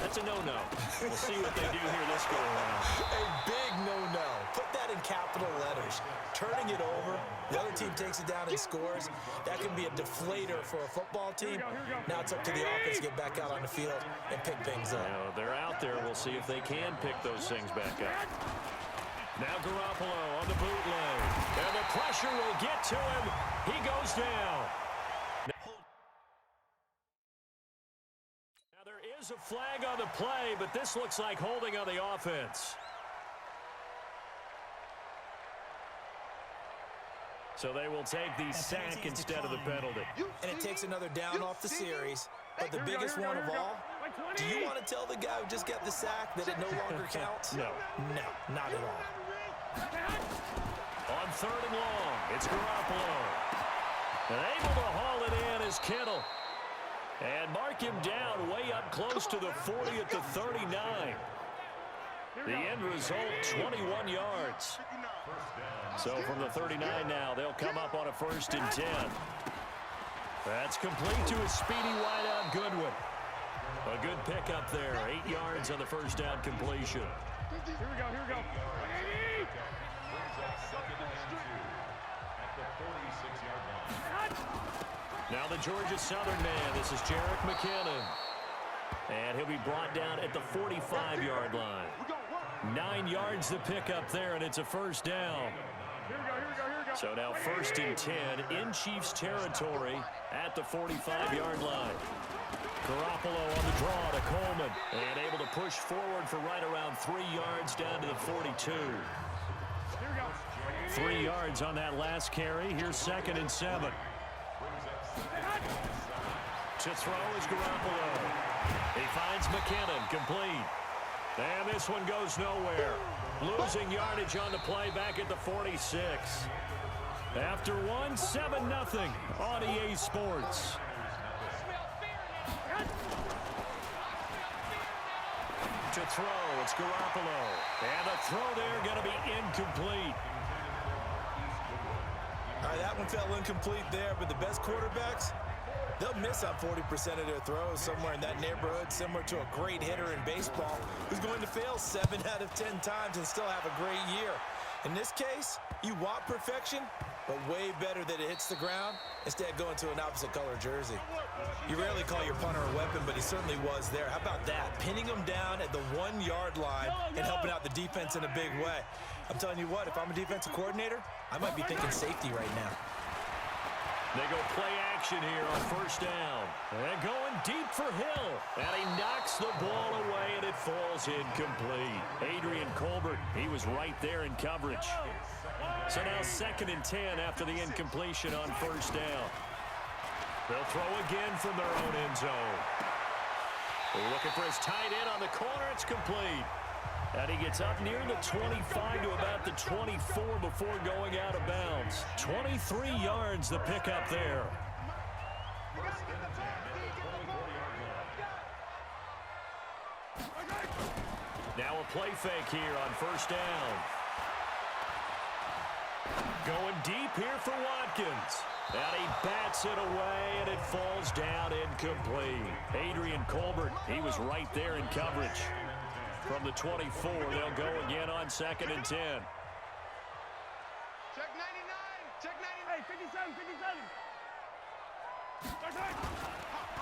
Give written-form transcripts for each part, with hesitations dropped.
That's a no-no. We'll see what they do here this go around. A big no-no. Put that in capital letters. Turning it over, the other team takes it down and scores. That can be a deflator for a football team. Now it's up to the offense to get back out on the field and pick things up. They're out there. We'll see if they can pick those things back up. Now Garoppolo on the bootleg. And the pressure will get to him. He goes down. Now there is a flag on the play, but this looks like holding on the offense. So they will take the sack instead of the penalty. And it takes another down off the series. But the biggest one of all, do you want to tell the guy who just got the sack that it no longer counts? No. No, not at all. On 3rd and long, it's Garoppolo. And able to haul it in is Kittle. And mark him down way up close to the 40 at the 39. The end result, 21 yards. So from the 39 now, they'll come up on a 1st and 10. That's complete to a speedy wideout Goodwin. A good pickup there, 8 yards on the 1st down completion. Here we go. Now the Georgia Southern man, this is Jerick McKinnon. And he'll be brought down at the 45-yard line. 9 yards the pickup there, and it's a 1st down. Here we go. So now 1st and 10 in Chiefs territory at the 45-yard line. Garoppolo on the draw to Coleman. And able to push forward for right around 3 yards down to the 42. 3 yards on that last carry. Here's 2nd and 7. To throw is Garoppolo. He finds McKinnon, complete. And this one goes nowhere. Losing yardage on the play back at the 46. After one, 7-0 on EA Sports. To throw, it's Garoppolo. And the throw there going to be incomplete. All right, that one fell incomplete there, but the best quarterbacks, they'll miss on 40% of their throws somewhere in that neighborhood, similar to a great hitter in baseball who's going to fail 7 out of 10 times and still have a great year. In this case, you want perfection, but way better that it hits the ground instead of going to an opposite color jersey. You rarely call your punter a weapon, but he certainly was there. How about that? Pinning him down at the 1-yard line and helping out the defense in a big way. I'm telling you what, if I'm a defensive coordinator, I might be thinking safety right now. They go play action here on 1st down. And going deep for Hill. And he knocks the ball away, and it falls incomplete. Adrian Colbert, he was right there in coverage. So now 2nd and 10 after the incompletion on 1st down. They'll throw again from their own end zone. Looking for his tight end on the corner. It's complete. And he gets up near the 25 to about the 24 before going out of bounds. 23 yards the pickup there. Now a play fake here on 1st down. Going deep here for Watkins. And he bats it away, and it falls down incomplete. Adrian Colbert, he was right there in coverage. From the 24, they'll go again on 2nd and 10. Check 99. Check 99. Hey, 57.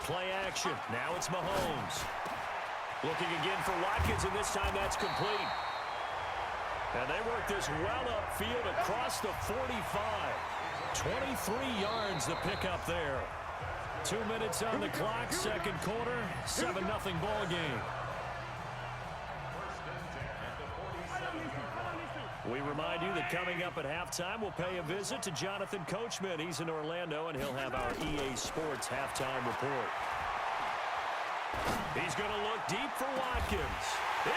Play action. Now it's Mahomes. Looking again for Watkins, and this time that's complete. And they work this well upfield across the 45. 23 yards the pickup there. 2 minutes on the clock, 2nd quarter, 7-0 ball game. We remind you that coming up at halftime, we'll pay a visit to Jonathan Coachman. He's in Orlando, and he'll have our EA Sports halftime report. He's going to look deep for Watkins.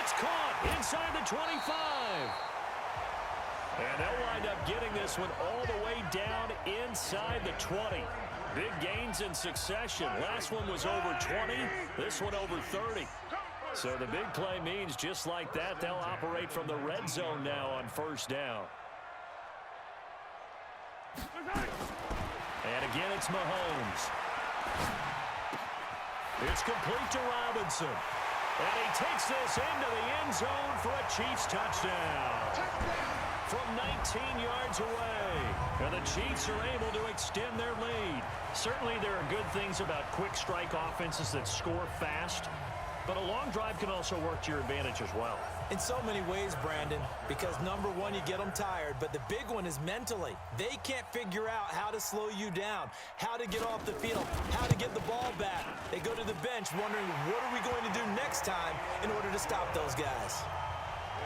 It's caught inside the 25. And they'll wind up getting this one all the way down inside the 20. Big gains in succession. Last one was over 20. This one over 30. So the big play means just like that, they'll operate from the red zone now on 1st down. And again, it's Mahomes. It's complete to Robinson. And he takes this into the end zone for a Chiefs touchdown. From 19 yards away. And the Chiefs are able to extend their lead. Certainly there are good things about quick strike offenses that score fast. But a long drive can also work to your advantage as well. In so many ways, Brandon, because number one, you get them tired, but the big one is mentally. They can't figure out how to slow you down, how to get off the field, how to get the ball back. They go to the bench wondering, what are we going to do next time in order to stop those guys?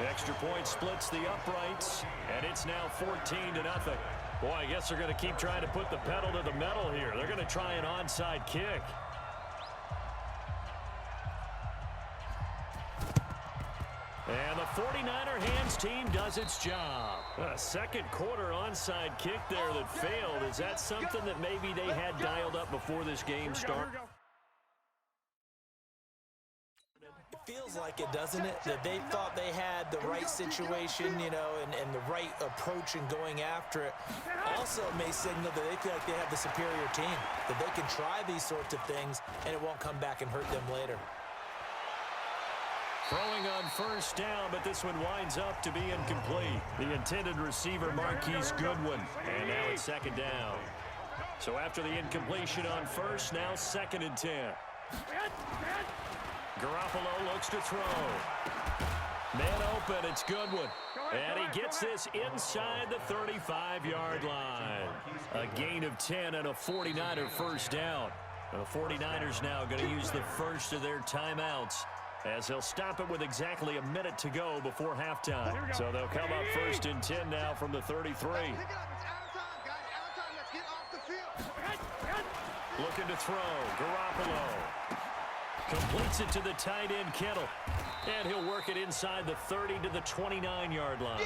The extra point splits the uprights, and it's now 14-0. Boy, I guess they're going to keep trying to put the pedal to the metal here. They're going to try an onside kick. And the 49er hands team does its job. A second quarter onside kick there that failed. Is that something that maybe they had dialed up before this game started? It feels like it, doesn't it? That they thought they had the right situation, you know, and the right approach in going after it. Also may signal that they feel like they have the superior team, that they can try these sorts of things and it won't come back and hurt them later. Throwing on first down, but this one winds up to be incomplete. The intended receiver, Marquise Goodwin. And now it's second down. So after the incompletion on first, now 2nd and 10. Garoppolo looks to throw. Man open, it's Goodwin. And he gets this inside the 35-yard line. A gain of 10 and a 49er first down. And the 49ers now going to use the first of their timeouts, as they'll stop it with exactly a minute to go before halftime. So they'll come up 1st and 10 now from the 33. Looking to throw. Garoppolo completes it to the tight end, Kittle. And he'll work it inside the 30 to the 29-yard line.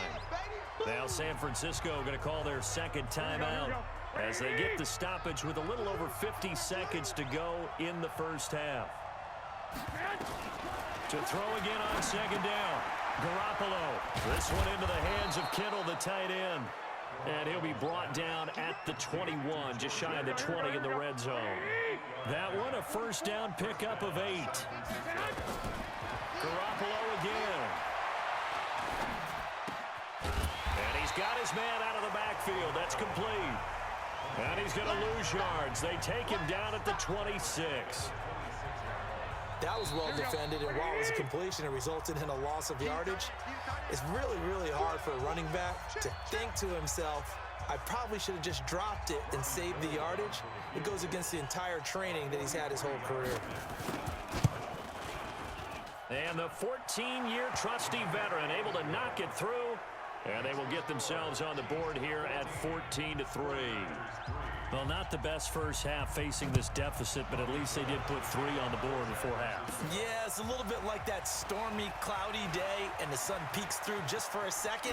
Now San Francisco going to call their second timeout as they get the stoppage with a little over 50 seconds to go in the first half. To throw again on second down. Garoppolo. This one into the hands of Kittle, the tight end. And he'll be brought down at the 21, just shy of the 20 in the red zone. That one, a first down pickup of 8. Garoppolo again. And he's got his man out of the backfield. That's complete. And he's going to lose yards. They take him down at the 26. That was well defended, and while it was a completion, it resulted in a loss of yardage. It's really, really hard for a running back to think to himself, I probably should have just dropped it and saved the yardage. It goes against the entire training that he's had his whole career. And the 14-year trusty veteran able to knock it through, and they will get themselves on the board here at 14-3. Well, not the best first half facing this deficit, but at least they did put 3 on the board before half. Yeah, it's a little bit like that stormy, cloudy day, and the sun peeks through just for a second.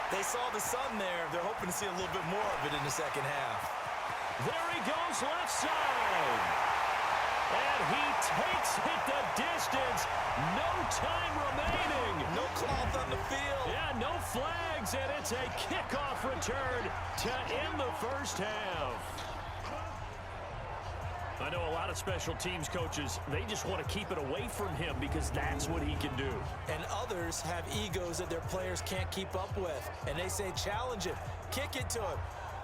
They saw the sun there. They're hoping to see a little bit more of it in the second half. There he goes left side. And he takes it the distance. No time remaining. No cloth on the field. Yeah, no flags, and it's a kickoff return to end the first half. I know a lot of special teams coaches, they just want to keep it away from him because that's what he can do. And others have egos that their players can't keep up with. And they say, challenge him, kick it to him.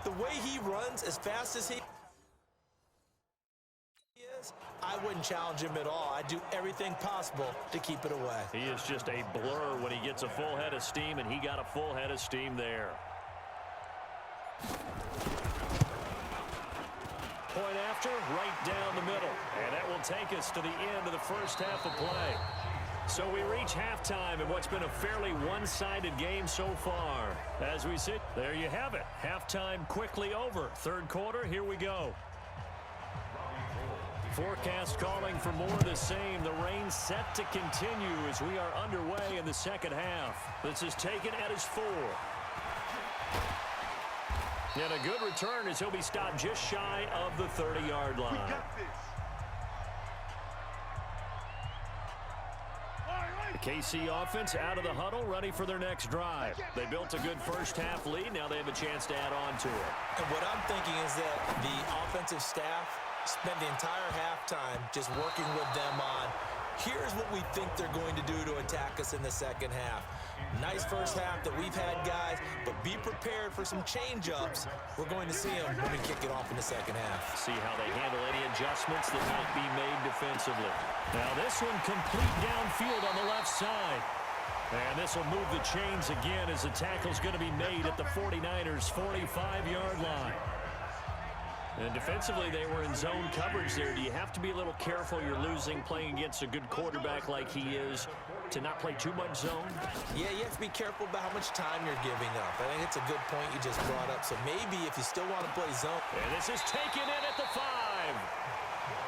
The way he runs as fast as he is, I wouldn't challenge him at all. I'd do everything possible to keep it away. He is just a blur when he gets a full head of steam, and he got a full head of steam there. Point after, right down the middle. And that will take us to the end of the first half of play. So we reach halftime in what's been a fairly one-sided game so far. As we sit, there you have it. Halftime quickly over. Third quarter, here we go. Forecast calling for more of the same. The rain set to continue as we are underway in the second half. This is taken at his 4. And a good return as he'll be stopped just shy of the 30-yard line. The KC offense out of the huddle, ready for their next drive. They built a good first-half lead. Now they have a chance to add on to it. And what I'm thinking is that the offensive staff spent the entire halftime just working with them on Here's what we think they're going to do to attack us in the second half. Nice first half that we've had, guys, but be prepared for some change-ups. We're going to see them when we kick it off in the second half. See how they handle any adjustments that might be made defensively. Now this one complete downfield on the left side. And this will move the chains again as the tackle's going to be made at the 49ers' 45-yard line. And defensively, they were in zone coverage there. Do you have to be a little careful? You're losing playing against a good quarterback like he is to not play too much zone? Yeah, you have to be careful about how much time you're giving up. I think it's a good point you just brought up. So maybe if you still want to play zone. And this is taken in at the 5.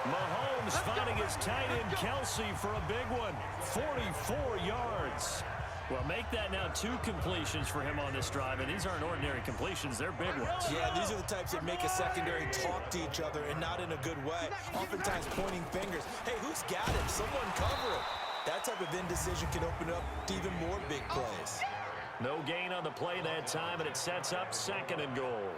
Mahomes finding his tight end Kelsey for a big one. 44 yards. Well, make that now 2 completions for him on this drive, and these aren't ordinary completions. They're big ones. Yeah, these are the types that make a secondary talk to each other and not in a good way. Oftentimes pointing fingers. Hey, who's got him? Someone cover him. That type of indecision can open up to even more big plays. No gain on the play that time, and it sets up 2nd and goal.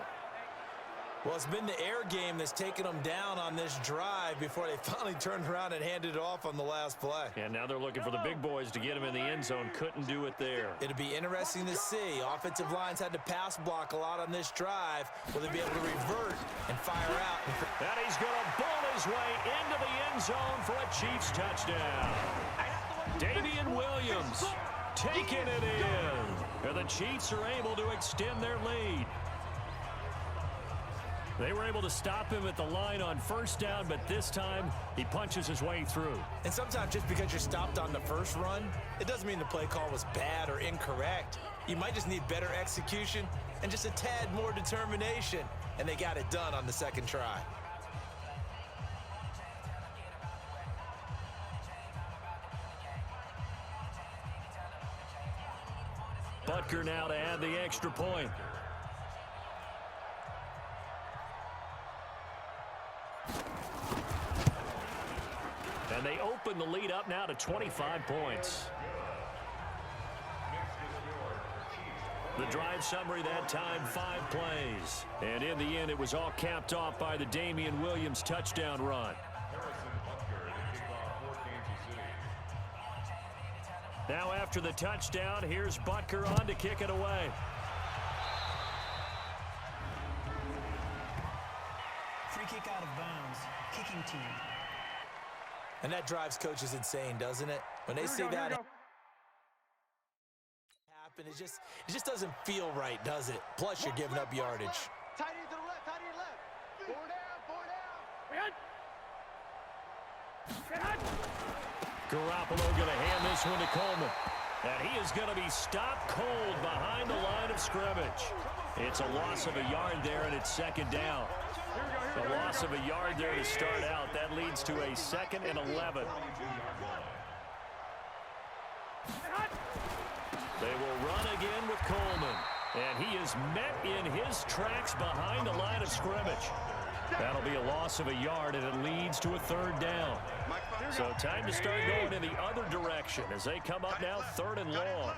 Well, it's been the air game that's taken them down on this drive before they finally turned around and handed it off on the last play. And now they're looking for the big boys to get him in the end zone. Couldn't do it there. It'll be interesting to see. Offensive lines had to pass block a lot on this drive. Will they be able to revert and fire out? And he's going to bull his way into the end zone for a Chiefs touchdown. Damian Williams taking it in. And the Chiefs are able to extend their lead. They were able to stop him at the line on first down, but this time he punches his way through. And sometimes just because you're stopped on the first run, it doesn't mean the play call was bad or incorrect. You might just need better execution and just a tad more determination, and they got it done on the second try. Butker now to add the extra point. And they open the lead up now to 25 points. The drive summary that time, 5 plays. And in the end, it was all capped off by the Damian Williams touchdown run. Now after the touchdown, here's Butker on to kick it away. Free kick out of bounds. Kicking team. And that drives coaches insane, doesn't it? When they see that happen, it just doesn't feel right, does it? Plus, you're giving up yardage. Tight end to the left, tight end left. 4 down. Garoppolo going to hand this one to Coleman. And he is going to be stopped cold behind the line of scrimmage. It's a loss of a yard there, and it's 2nd down. A loss of a yard there to start out. That leads to a 2nd and 11. They will run again with Coleman. And he is met in his tracks behind the line of scrimmage. That'll be a loss of a yard, and it leads to a 3rd down. So time to start going in the other direction as they come up now 3rd and long.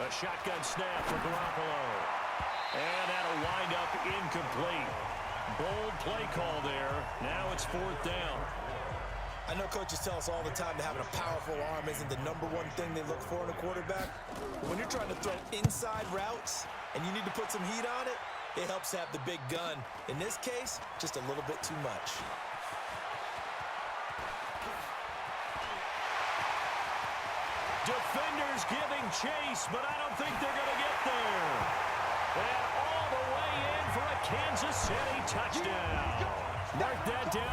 A shotgun snap for Garoppolo. And that'll wind up incomplete. Bold play call there. Now it's 4th down. I know coaches tell us all the time that having a powerful arm isn't the #1 thing they look for in a quarterback. But when you're trying to throw inside routes and you need to put some heat on it, it helps to have the big gun. In this case, just a little bit too much. Defenders giving chase, but I don't think they're going to get there. And all the way in for a Kansas City touchdown. Mark that down.